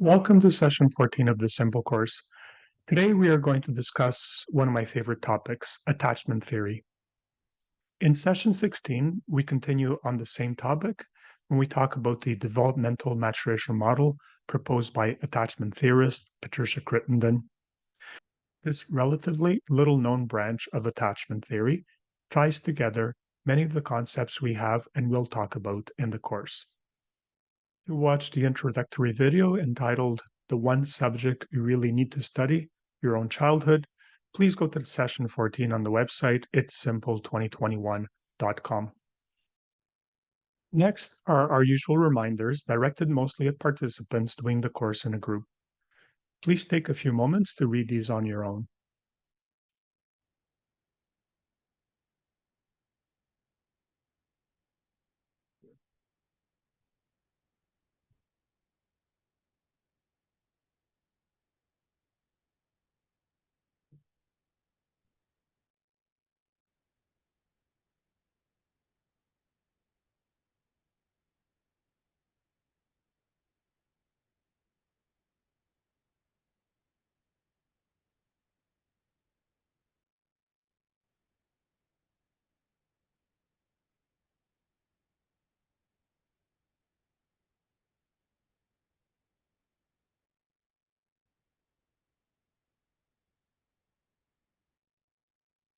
Welcome to session 14 of the Simple course. Today we are going to discuss one of my favorite topics, attachment theory. In session 16, we continue on the same topic when we talk about the developmental maturation model proposed by attachment theorist Patricia Crittenden. This relatively little-known branch of attachment theory ties together many of the concepts we have and will talk about in the course. To watch the introductory video entitled The One Subject You Really Need to Study, Your Own Childhood, please go to session 14 on the website itssimple2021.com. Next are our usual reminders directed mostly at participants doing the course in a group. Please take a few moments to read these on your own.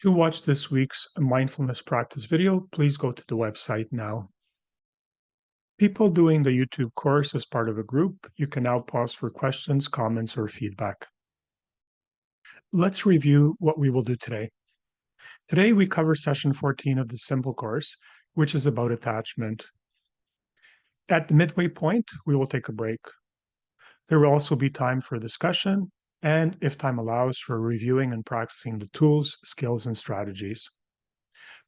To watch this week's mindfulness practice video, please go to the website now. People doing the YouTube course as part of a group, you can now pause for questions, comments, or feedback. Let's review what we will do today. Today, we cover session 14 of the Simple course, which is about attachment. At the midway point, we will take a break. There will also be time for discussion and, if time allows, for reviewing and practicing the tools, skills, and strategies.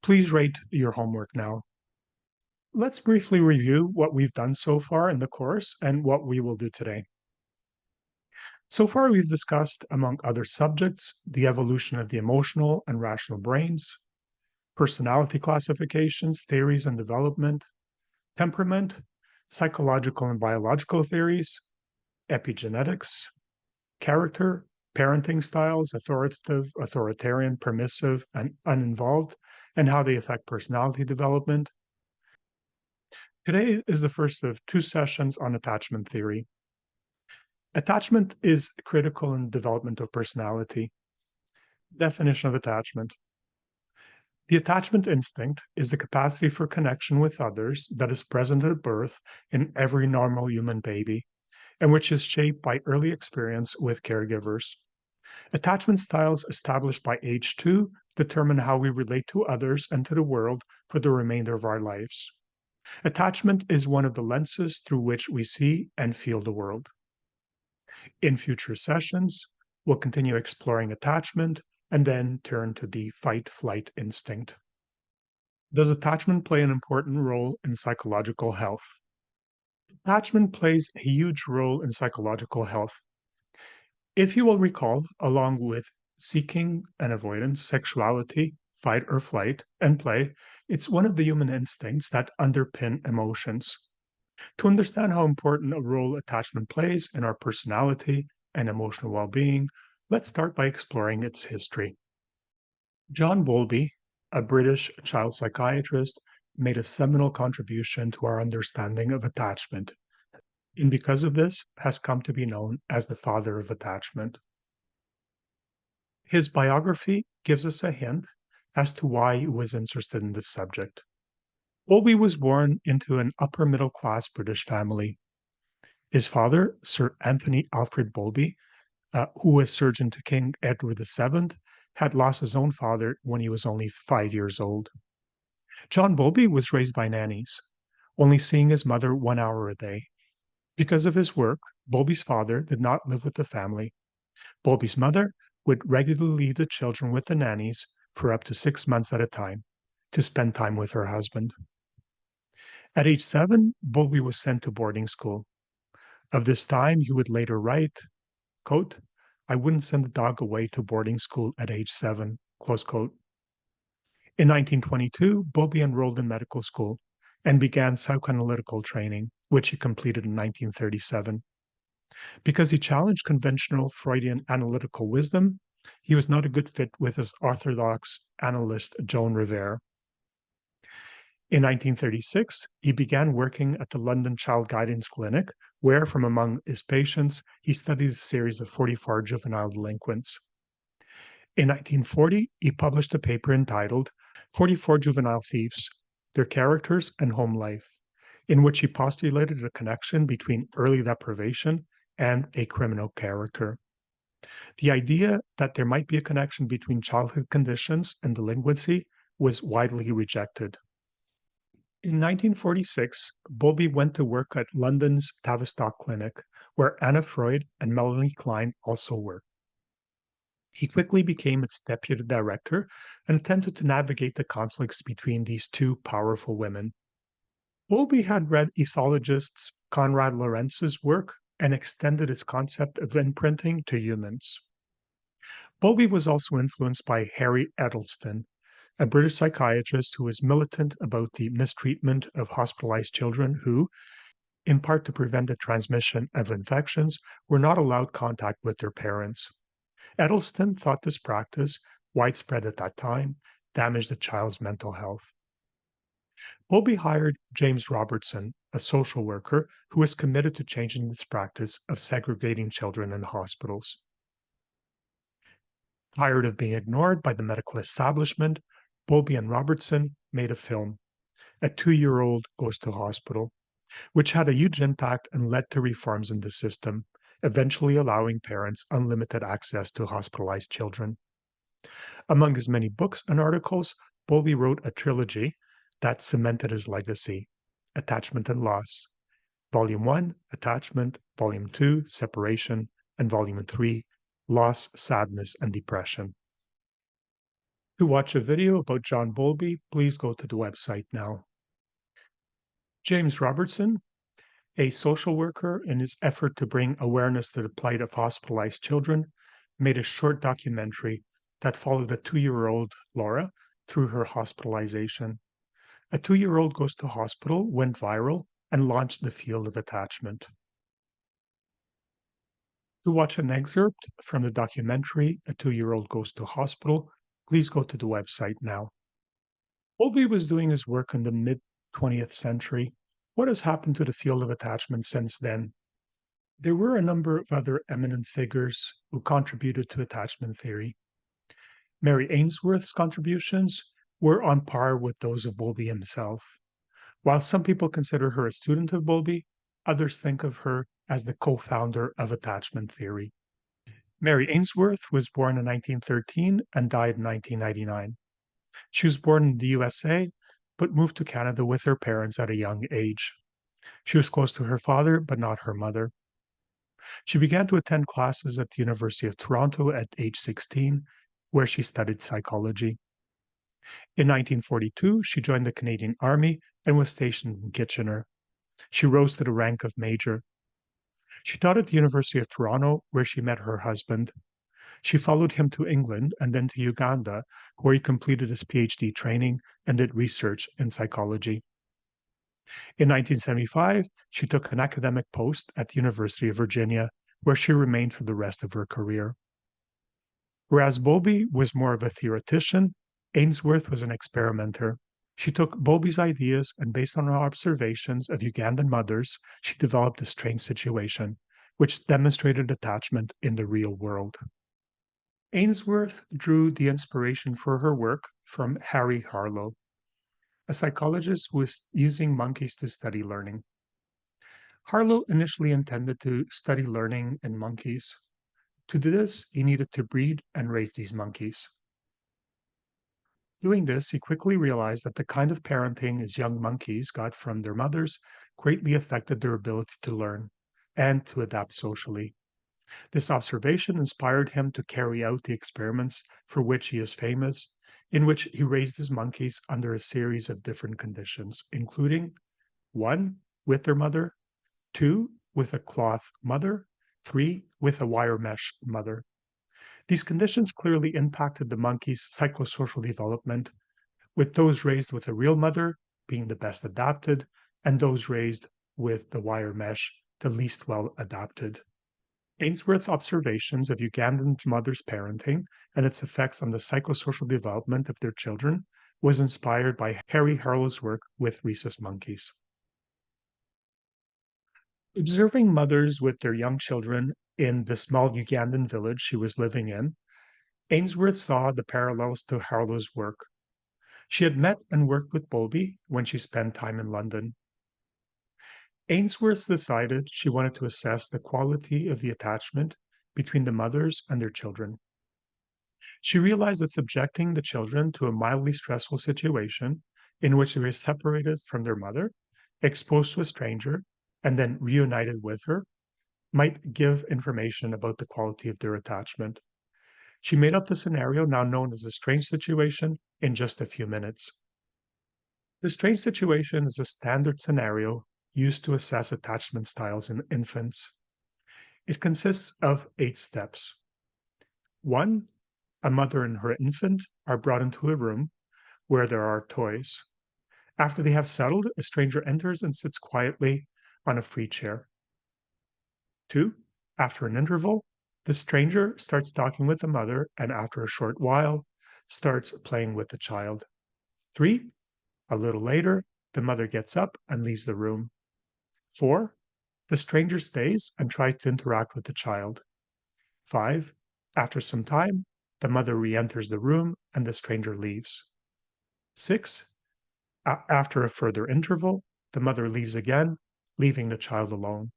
Please rate your homework now. Let's briefly review what we've done so far in the course and what we will do today. So far, we've discussed, among other subjects, the evolution of the emotional and rational brains, personality classifications, theories and development, temperament, psychological and biological theories, epigenetics, character, parenting styles, authoritative, authoritarian, permissive, and uninvolved, and how they affect personality development. Today is the first of two sessions on attachment theory. Attachment is critical in development of personality. Definition of attachment. The attachment instinct is the capacity for connection with others that is present at birth in every normal human baby, and which is shaped by early experience with caregivers. Attachment styles established by age 2 determine how we relate to others and to the world for the remainder of our lives. Attachment is one of the lenses through which we see and feel the world. In future sessions, we'll continue exploring attachment and then turn to the fight-flight instinct. Does attachment play an important role in psychological health? Attachment plays a huge role in psychological health. If you will recall, along with seeking and avoidance, sexuality, fight or flight, and play, it's one of the human instincts that underpin emotions. To understand how important a role attachment plays in our personality and emotional well-being, let's start by exploring its history. John Bowlby, a British child psychiatrist, made a seminal contribution to our understanding of attachment, and because of this, has come to be known as the father of attachment. His biography gives us a hint as to why he was interested in this subject. Bowlby was born into an upper middle class British family. His father, Sir Anthony Alfred Bowlby, who was surgeon to King Edward VII, had lost his own father when he was only 5 years old. John Bowlby was raised by nannies, only seeing his mother 1 hour a day. Because of his work, Bowlby's father did not live with the family. Bowlby's mother would regularly leave the children with the nannies for up to 6 months at a time to spend time with her husband. At age 7, Bowlby was sent to boarding school. Of this time, he would later write, quote, "I wouldn't send the dog away to boarding school at age 7, close quote. In 1922, Bowlby enrolled in medical school and began psychoanalytical training, which he completed in 1937. Because he challenged conventional Freudian analytical wisdom, he was not a good fit with his orthodox analyst Joan Rivera. In 1936, he began working at the London Child Guidance Clinic, where, from among his patients, he studied a series of 44 juvenile delinquents. In 1940, he published a paper entitled 44 Juvenile Thieves, Their Characters and Home Life, in which he postulated a connection between early deprivation and a criminal character. The idea that there might be a connection between childhood conditions and delinquency was widely rejected. In 1946, Bowlby went to work at London's Tavistock Clinic, where Anna Freud and Melanie Klein also worked. He quickly became its deputy director and attempted to navigate the conflicts between these two powerful women. Bowlby had read ethologist Konrad Lorenz's work and extended his concept of imprinting to humans. Bowlby was also influenced by Harry Edelston, a British psychiatrist who was militant about the mistreatment of hospitalized children who, in part to prevent the transmission of infections, were not allowed contact with their parents. Edelston thought this practice, widespread at that time, damaged the child's mental health. Bowlby hired James Robertson, a social worker who was committed to changing this practice of segregating children in hospitals. Tired of being ignored by the medical establishment, Bowlby and Robertson made a film, A 2-Year-Old Goes to Hospital, which had a huge impact and led to reforms in the system, eventually allowing parents unlimited access to hospitalized children. Among his many books and articles, Bowlby wrote a trilogy that cemented his legacy, Attachment and Loss. Volume 1, Attachment, Volume 2, Separation, and Volume 3, Loss, Sadness, and Depression. To watch a video about John Bowlby, please go to the website now. James Robertson, a social worker in his effort to bring awareness to the plight of hospitalized children, made a short documentary that followed a 2-year-old Laura through her hospitalization. A 2-Year-Old Goes to Hospital went viral and launched the field of attachment. To watch an excerpt from the documentary, A 2-Year-Old Goes to Hospital, please go to the website now. Bowlby was doing his work in the mid-20th century. What has happened to the field of attachment since then? There were a number of other eminent figures who contributed to attachment theory. Mary Ainsworth's contributions were on par with those of Bowlby himself. While some people consider her a student of Bowlby, others think of her as the co-founder of attachment theory. Mary Ainsworth was born in 1913 and died in 1999. She was born in the USA, but moved to Canada with her parents at a young age. She was close to her father, but not her mother. She began to attend classes at the University of Toronto at age 16, where she studied psychology. In 1942, she joined the Canadian Army and was stationed in Kitchener. She rose to the rank of major. She taught at the University of Toronto, where she met her husband. She followed him to England and then to Uganda, where he completed his PhD training and did research in psychology. In 1975, she took an academic post at the University of Virginia, where she remained for the rest of her career. Whereas Bowlby was more of a theoretician, Ainsworth was an experimenter. She took Bowlby's ideas and, based on her observations of Ugandan mothers, she developed a strange situation, which demonstrated attachment in the real world. Ainsworth drew the inspiration for her work from Harry Harlow, a psychologist who was using monkeys to study learning. Harlow initially intended to study learning in monkeys. To do this, he needed to breed and raise these monkeys. Doing this, he quickly realized that the kind of parenting his young monkeys got from their mothers greatly affected their ability to learn and to adapt socially. This observation inspired him to carry out the experiments for which he is famous, in which he raised his monkeys under a series of different conditions, including 1, with their mother, 2, with a cloth mother, 3, with a wire mesh mother. These conditions clearly impacted the monkey's psychosocial development, with those raised with a real mother being the best adapted, and those raised with the wire mesh the least well adapted. Ainsworth's observations of Ugandan mothers' parenting and its effects on the psychosocial development of their children was inspired by Harry Harlow's work with rhesus monkeys. Observing mothers with their young children in the small Ugandan village she was living in, Ainsworth saw the parallels to Harlow's work. She had met and worked with Bowlby when she spent time in London. Ainsworth decided she wanted to assess the quality of the attachment between the mothers and their children. She realized that subjecting the children to a mildly stressful situation in which they were separated from their mother, exposed to a stranger, and then reunited with her might give information about the quality of their attachment. She made up the scenario now known as a strange situation in just a few minutes. The strange situation is a standard scenario used to assess attachment styles in infants. It consists of 8 steps. 1. A mother and her infant are brought into a room where there are toys. After they have settled, a stranger enters and sits quietly on a free chair. 2. After an interval, the stranger starts talking with the mother and after a short while starts playing with the child. 3. A little later, the mother gets up and leaves the room. 4. The stranger stays and tries to interact with the child. 5. After some time, the mother re-enters the room and the stranger leaves. 6. After a further interval, the mother leaves again, leaving the child alone.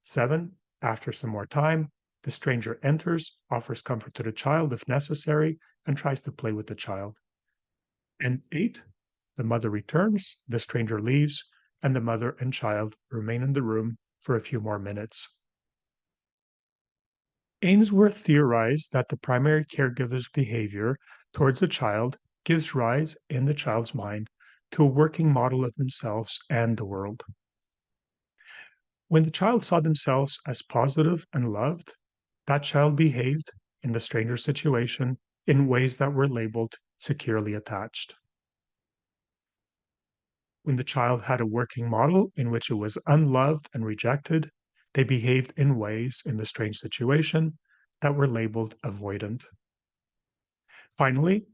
7. After some more time, the stranger enters, offers comfort to the child if necessary, and tries to play with the child. And 8. The mother returns, the stranger leaves, and the mother and child remain in the room for a few more minutes. Ainsworth theorized that the primary caregiver's behavior towards a child gives rise, in the child's mind, to a working model of themselves and the world. When the child saw themselves as positive and loved, that child behaved in the stranger situation in ways that were labeled securely attached. When the child had a working model in which it was unloved and rejected, they behaved in ways in the strange situation that were labeled avoidant. Finally,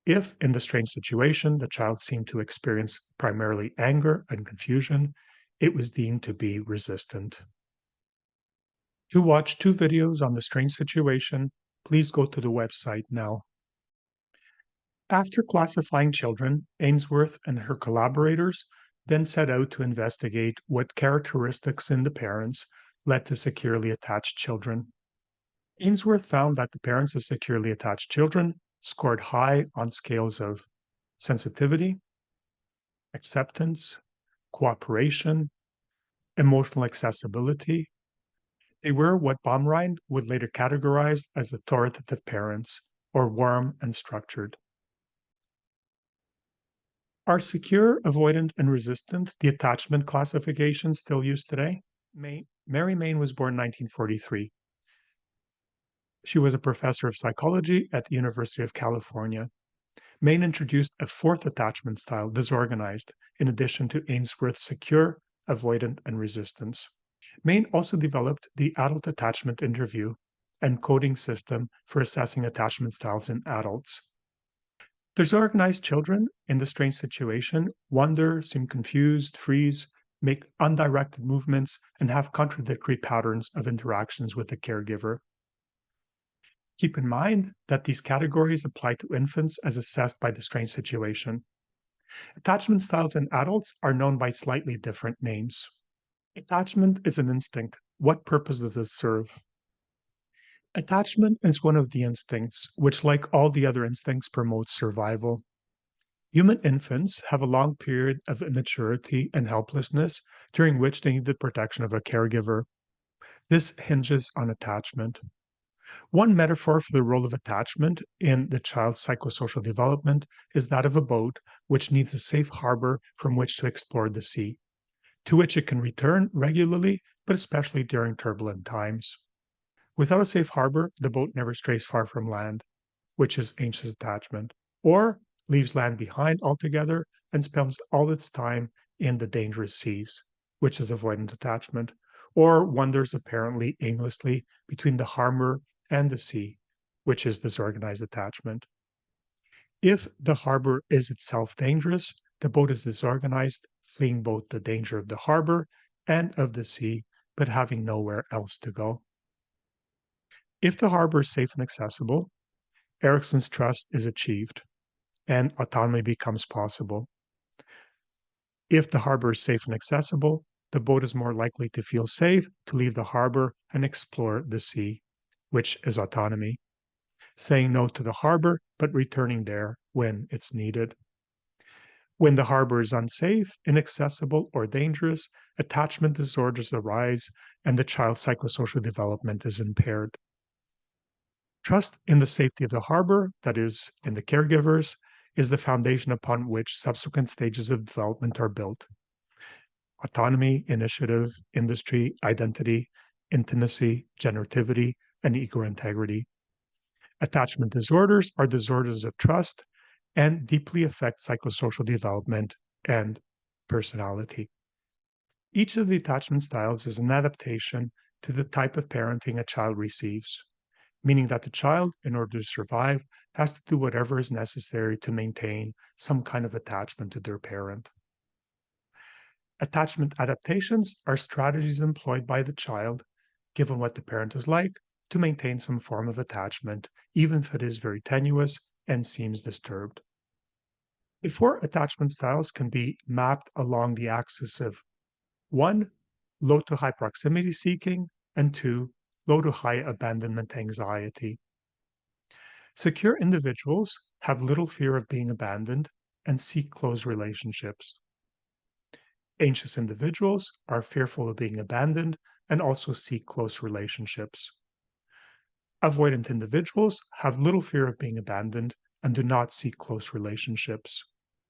if in the strange situation the child seemed to experience primarily anger and confusion, it was deemed to be resistant. To watch 2 videos on the strange situation, please go to the website now. After classifying children, Ainsworth and her collaborators then set out to investigate what characteristics in the parents led to securely attached children. Ainsworth found that the parents of securely attached children scored high on scales of sensitivity, acceptance, cooperation, emotional accessibility. They were what Baumrind would later categorize as authoritative parents, or warm and structured. Are secure, avoidant, and resistant the attachment classifications still used today? Mary Main was born in 1943. She was a professor of psychology at the University of California. Main introduced a 4th attachment style, disorganized, in addition to Ainsworth's secure, avoidant, and resistance. Main also developed the adult attachment interview and coding system for assessing attachment styles in adults. Disorganized children in the strange situation wonder, seem confused, freeze, make undirected movements, and have contradictory patterns of interactions with the caregiver. Keep in mind that these categories apply to infants as assessed by the strange situation. Attachment styles in adults are known by slightly different names. Attachment is an instinct. What purpose does it serve? Attachment is one of the instincts, which, like all the other instincts, promotes survival. Human infants have a long period of immaturity and helplessness during which they need the protection of a caregiver. This hinges on attachment. One metaphor for the role of attachment in the child's psychosocial development is that of a boat which needs a safe harbor from which to explore the sea, to which it can return regularly, but especially during turbulent times. Without a safe harbor, the boat never strays far from land, which is anxious attachment, or leaves land behind altogether and spends all its time in the dangerous seas, which is avoidant attachment, or wanders apparently aimlessly between the harbor and the sea, which is disorganized attachment. If the harbor is itself dangerous, the boat is disorganized, fleeing both the danger of the harbor and of the sea, but having nowhere else to go. If the harbor is safe and accessible, Erickson's trust is achieved and autonomy becomes possible. If the harbor is safe and accessible, the boat is more likely to feel safe to leave the harbor and explore the sea, which is autonomy, saying no to the harbor, but returning there when it's needed. When the harbor is unsafe, inaccessible, or dangerous, attachment disorders arise and the child's psychosocial development is impaired. Trust in the safety of the harbor, that is, in the caregivers, is the foundation upon which subsequent stages of development are built. Autonomy, initiative, industry, identity, intimacy, generativity, and ego integrity. Attachment disorders are disorders of trust and deeply affect psychosocial development and personality. Each of the attachment styles is an adaptation to the type of parenting a child receives, meaning that the child, in order to survive, has to do whatever is necessary to maintain some kind of attachment to their parent. Attachment adaptations are strategies employed by the child, given what the parent is like, to maintain some form of attachment, even if it is very tenuous and seems disturbed. The four attachment styles can be mapped along the axis of 1. Low to high proximity seeking, and 2. Low to high abandonment anxiety. Secure individuals have little fear of being abandoned and seek close relationships. Anxious individuals are fearful of being abandoned and also seek close relationships. Avoidant individuals have little fear of being abandoned and do not seek close relationships.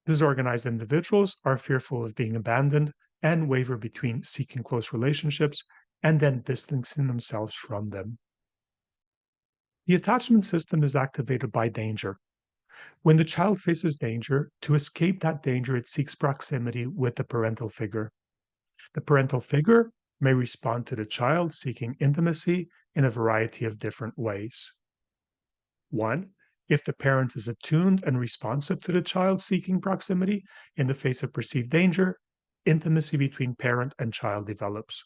Disorganized individuals are fearful of being abandoned and waver between seeking close relationships and then distancing themselves from them. The attachment system is activated by danger. When the child faces danger, to escape that danger, it seeks proximity with the parental figure. The parental figure may respond to the child seeking intimacy in a variety of different ways. 1. If the parent is attuned and responsive to the child seeking proximity in the face of perceived danger, intimacy between parent and child develops.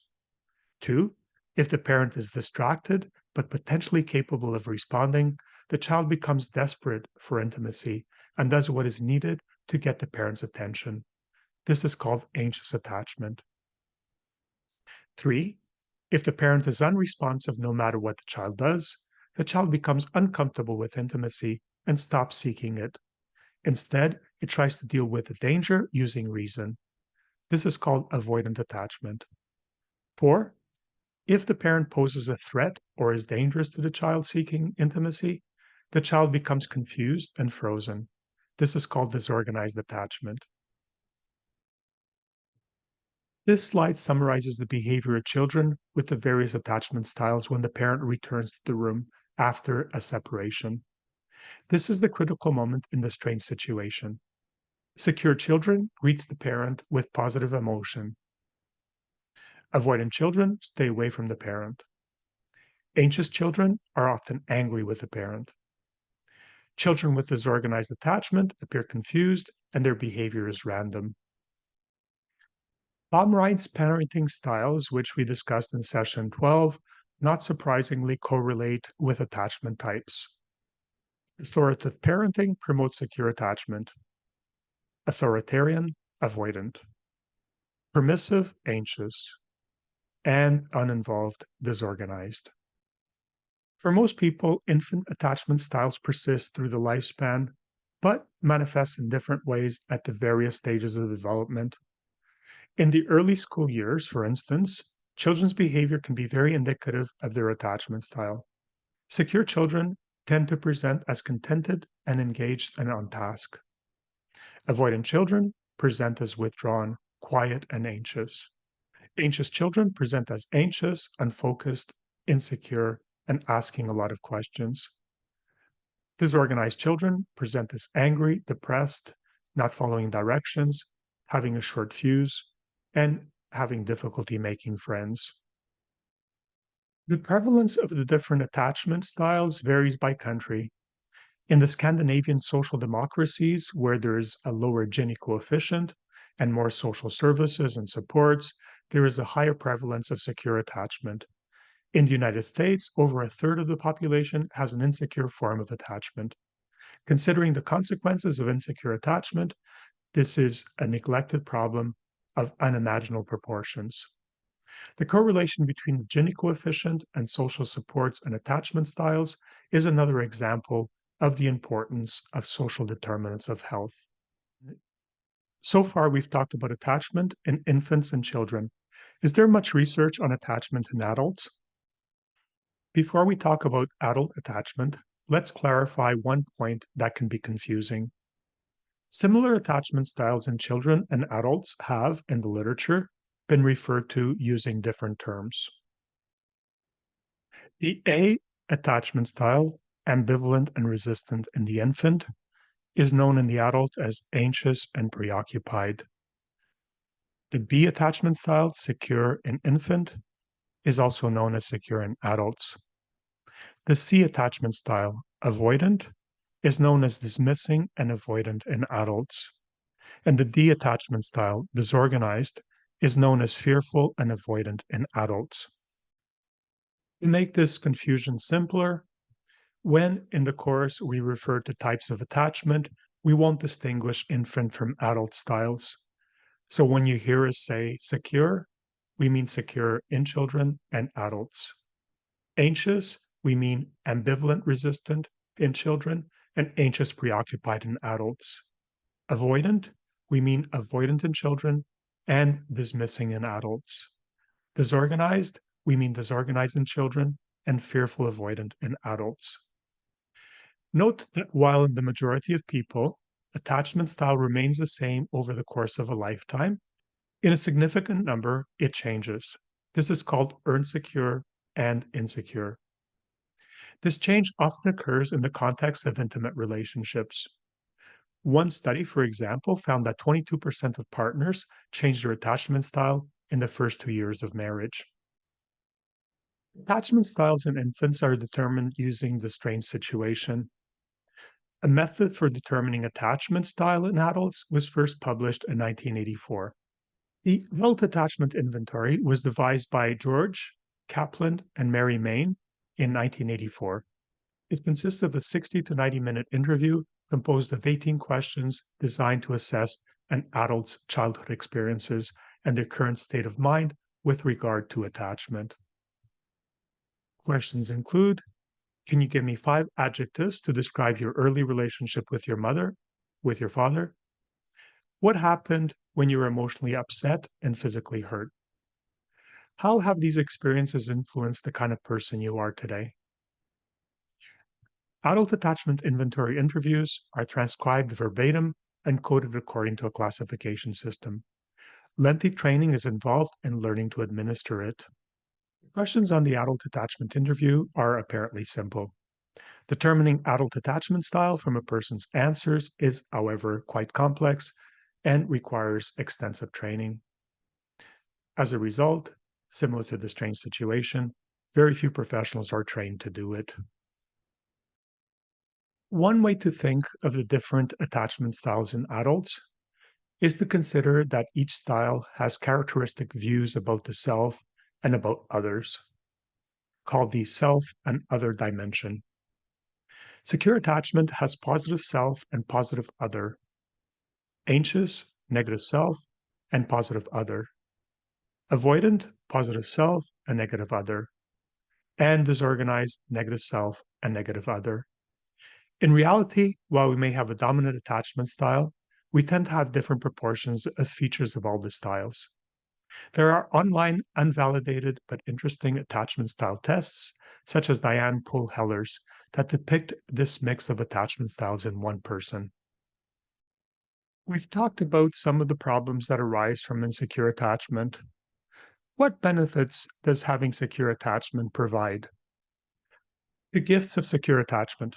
2. If the parent is distracted but potentially capable of responding, the child becomes desperate for intimacy and does what is needed to get the parent's attention. This is called anxious attachment. 3. If the parent is unresponsive no matter what the child does, the child becomes uncomfortable with intimacy and stops seeking it. Instead, it tries to deal with the danger using reason. This is called avoidant attachment. 4. If the parent poses a threat or is dangerous to the child seeking intimacy, the child becomes confused and frozen. This is called disorganized attachment. This slide summarizes the behavior of children with the various attachment styles when the parent returns to the room after a separation. This is the critical moment in the strained situation. Secure children greets the parent with positive emotion. Avoidant children stay away from the parent. Anxious children are often angry with the parent. Children with disorganized attachment appear confused and their behavior is random. Baumrein's parenting styles, which we discussed in session 12, not surprisingly correlate with attachment types. Authoritative parenting promotes secure attachment. Authoritarian, avoidant. Permissive, anxious. And uninvolved, disorganized. For most people, infant attachment styles persist through the lifespan, but manifest in different ways at the various stages of development. In the early school years, for instance, children's behavior can be very indicative of their attachment style. Secure children tend to present as contented and engaged and on task. Avoidant children present as withdrawn, quiet, and anxious. Anxious children present as anxious, unfocused, insecure, and asking a lot of questions. Disorganized children present as angry, depressed, not following directions, having a short fuse, and having difficulty making friends. The prevalence of the different attachment styles varies by country. In the Scandinavian social democracies, where there is a lower Gini coefficient and more social services and supports, there is a higher prevalence of secure attachment. In the United States, over a third of the population has an insecure form of attachment. Considering the consequences of insecure attachment, this is a neglected problem of unimaginable proportions. The correlation between the Gini coefficient and social supports and attachment styles is another example of the importance of social determinants of health. So far, we've talked about attachment in infants and children. Is there much research on attachment in adults? Before we talk about adult attachment, let's clarify one point that can be confusing. Similar attachment styles in children and adults have, in the literature, been referred to using different terms. The A attachment style, ambivalent and resistant in the infant, is known in the adult as anxious and preoccupied. The B attachment style, secure in infant, is also known as secure in adults. The C attachment style, avoidant, is known as dismissing and avoidant in adults. And the D attachment style, disorganized, is known as fearful and avoidant in adults. To make this confusion simpler, when in the course we refer to types of attachment, we won't distinguish infant from adult styles. So when you hear us say secure, we mean secure in children and adults. Anxious, we mean ambivalent resistant in children and anxious preoccupied in adults. Avoidant, we mean avoidant in children and dismissing in adults. Disorganized, we mean disorganized in children and fearful avoidant in adults. Note that while in the majority of people, attachment style remains the same over the course of a lifetime, in a significant number, it changes. This is called earned secure and insecure. This change often occurs in the context of intimate relationships. One study, for example, found that 22% of partners changed their attachment style in the first 2 years of marriage. Attachment styles in infants are determined using the strange situation. A method for determining attachment style in adults was first published in 1984. The Adult Attachment Inventory was devised by George Kaplan and Mary Main in 1984. It consists of a 60 to 90-minute interview composed of 18 questions designed to assess an adult's childhood experiences and their current state of mind with regard to attachment. Questions include, can you give me 5 adjectives to describe your early relationship with your mother, with your father? What happened when you were emotionally upset and physically hurt? How have these experiences influenced the kind of person you are today? Adult attachment inventory interviews are transcribed verbatim and coded according to a classification system. Lengthy training is involved in learning to administer it. Questions on the adult attachment interview are apparently simple. Determining adult attachment style from a person's answers is, however, quite complex and requires extensive training. As a result, similar to the strange situation, very few professionals are trained to do it. One way to think of the different attachment styles in adults is to consider that each style has characteristic views about the self and about others, called the self and other dimension. Secure attachment has positive self and positive other. Anxious, negative self, and positive other. Avoidant, positive self and negative other. And disorganized, negative self and negative other. In reality, while we may have a dominant attachment style, we tend to have different proportions of features of all the styles. There are online, unvalidated, but interesting attachment style tests, such as Diane Pohl-Heller's, that depict this mix of attachment styles in one person. We've talked about some of the problems that arise from insecure attachment. What benefits does having secure attachment provide? The gifts of secure attachment.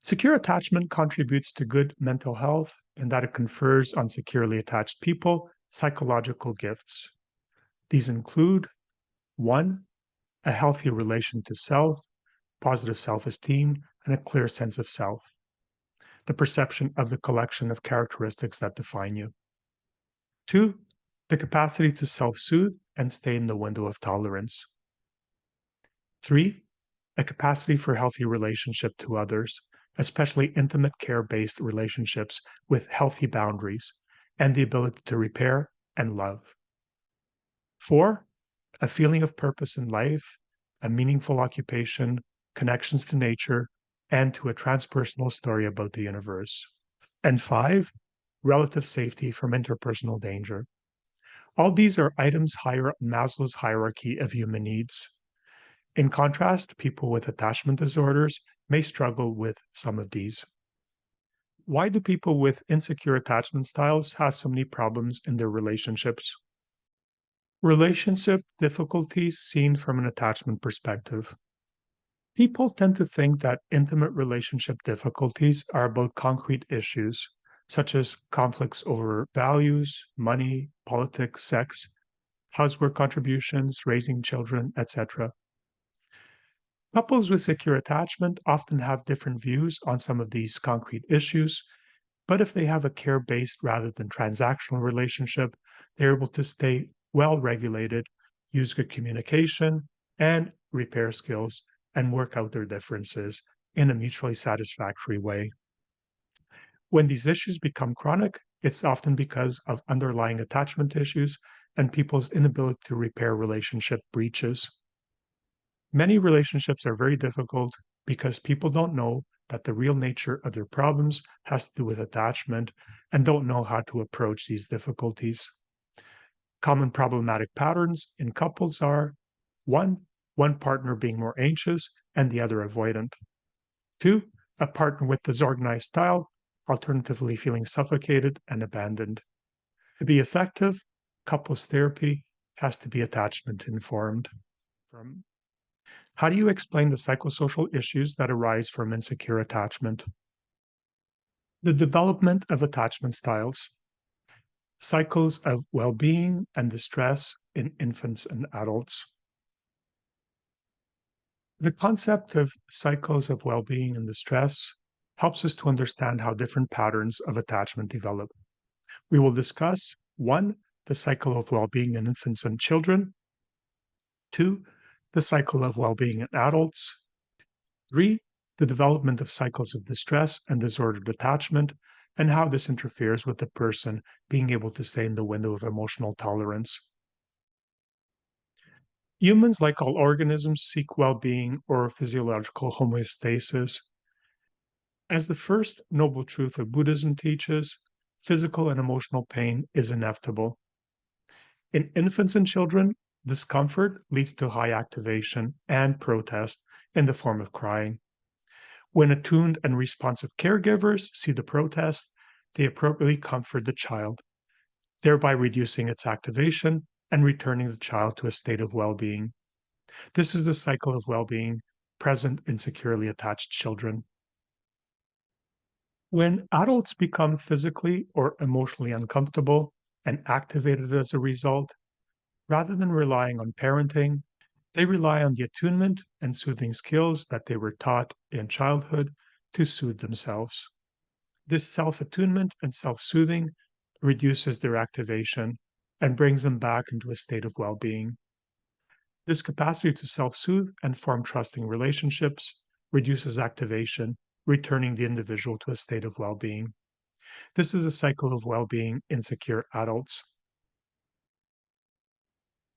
Secure attachment contributes to good mental health in that it confers on securely attached people psychological gifts. These include 1. a healthy relation to self, positive self esteem, and a clear sense of self, the perception of the collection of characteristics that define you. Two, the capacity to self soothe and stay in the window of tolerance. Three, a capacity for healthy relationship to others, especially intimate care based relationships with healthy boundaries and the ability to repair and love. Four, a feeling of purpose in life, a meaningful occupation, connections to nature, and to a transpersonal story about the universe. And five, relative safety from interpersonal danger. All these are items higher on Maslow's hierarchy of human needs. In contrast, people with attachment disorders may struggle with some of these. Why do people with insecure attachment styles have so many problems in their relationships? Relationship difficulties seen from an attachment perspective. People tend to think that intimate relationship difficulties are about concrete issues, such as conflicts over values, money, politics, sex, housework contributions, raising children, etc. Couples with secure attachment often have different views on some of these concrete issues, but if they have a care based rather than transactional relationship, they're able to stay well regulated, use good communication and repair skills, and work out their differences in a mutually satisfactory way. When these issues become chronic, it's often because of underlying attachment issues and people's inability to repair relationship breaches. Many relationships are very difficult because people don't know that the real nature of their problems has to do with attachment and don't know how to approach these difficulties. Common problematic patterns in couples are one, one partner being more anxious and the other avoidant. Two, a partner with disorganized style, alternatively feeling suffocated and abandoned. To be effective, couples therapy has to be attachment informed. From How do you explain the psychosocial issues that arise from insecure attachment? The development of attachment styles, cycles of well being and distress in infants and adults. The concept of cycles of well being and distress helps us to understand how different patterns of attachment develop. We will discuss one, the cycle of well being in infants and children, two, the cycle of well being in adults, three, the development of cycles of distress and disordered attachment, and how this interferes with the person being able to stay in the window of emotional tolerance. Humans, like all organisms, seek well being or physiological homeostasis. As the first noble truth of Buddhism teaches, physical and emotional pain is inevitable. In infants and children, discomfort leads to high activation and protest in the form of crying. When attuned and responsive caregivers see the protest, they appropriately comfort the child, thereby reducing its activation and returning the child to a state of well being. This is the cycle of well being present in securely attached children. When adults become physically or emotionally uncomfortable and activated as a result, rather than relying on parenting, they rely on the attunement and soothing skills that they were taught in childhood to soothe themselves. This self attunement and self soothing reduces their activation and brings them back into a state of well being. This capacity to self soothe and form trusting relationships reduces activation, returning the individual to a state of well being. This is a cycle of well being in secure adults.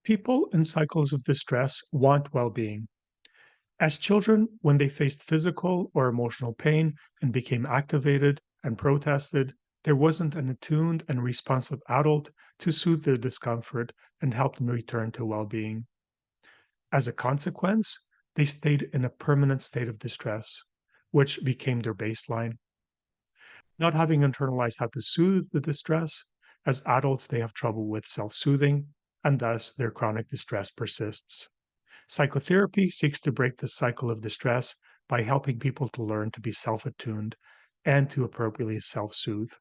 People in cycles of distress want well being. As children, when they faced physical or emotional pain and became activated and protested, there wasn't an attuned and responsive adult to soothe their discomfort and help them return to well being. As a consequence, they stayed in a permanent state of distress, which became their baseline. Not having internalized how to soothe the distress, as adults, they have trouble with self soothing, and thus their chronic distress persists. Psychotherapy seeks to break the cycle of distress by helping people to learn to be self attuned and to appropriately self soothe.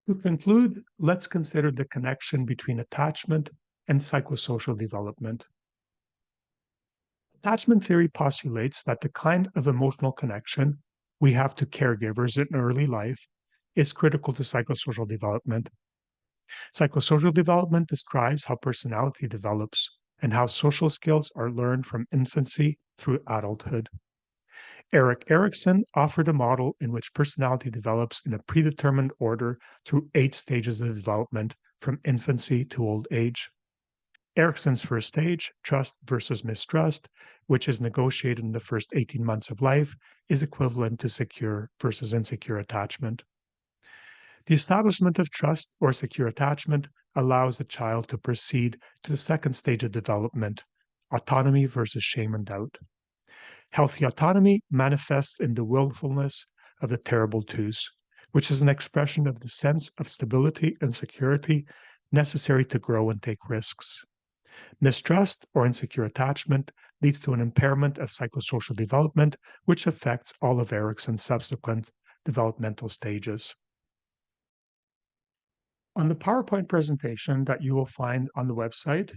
To conclude, let's consider the connection between attachment and psychosocial development. Attachment theory postulates that the kind of emotional connection we have to caregivers in early life is critical to psychosocial development. Psychosocial development describes how personality develops and how social skills are learned from infancy through adulthood. Erik Erikson offered a model in which personality develops in a predetermined order through 8 stages of development from infancy to old age. Erikson's first stage, trust versus mistrust, which is negotiated in the first 18 months of life, is equivalent to secure versus insecure attachment. The establishment of trust or secure attachment allows a child to proceed to the second stage of development, autonomy versus shame and doubt. Healthy autonomy manifests in the willfulness of the terrible twos, which is an expression of the sense of stability and security necessary to grow and take risks. Mistrust or insecure attachment leads to an impairment of psychosocial development, which affects all of Erikson's subsequent developmental stages. On the PowerPoint presentation that you will find on the website,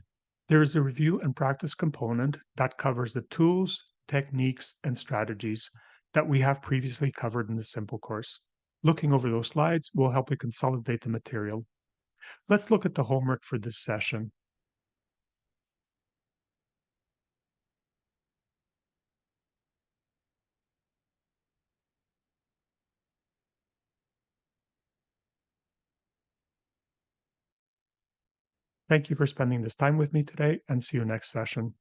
there is a review and practice component that covers the tools, techniques, and strategies that we have previously covered in the simple course. Looking over those slides will help you consolidate the material. Let's look at the homework for this session. Thank you for spending this time with me today, and see you next session.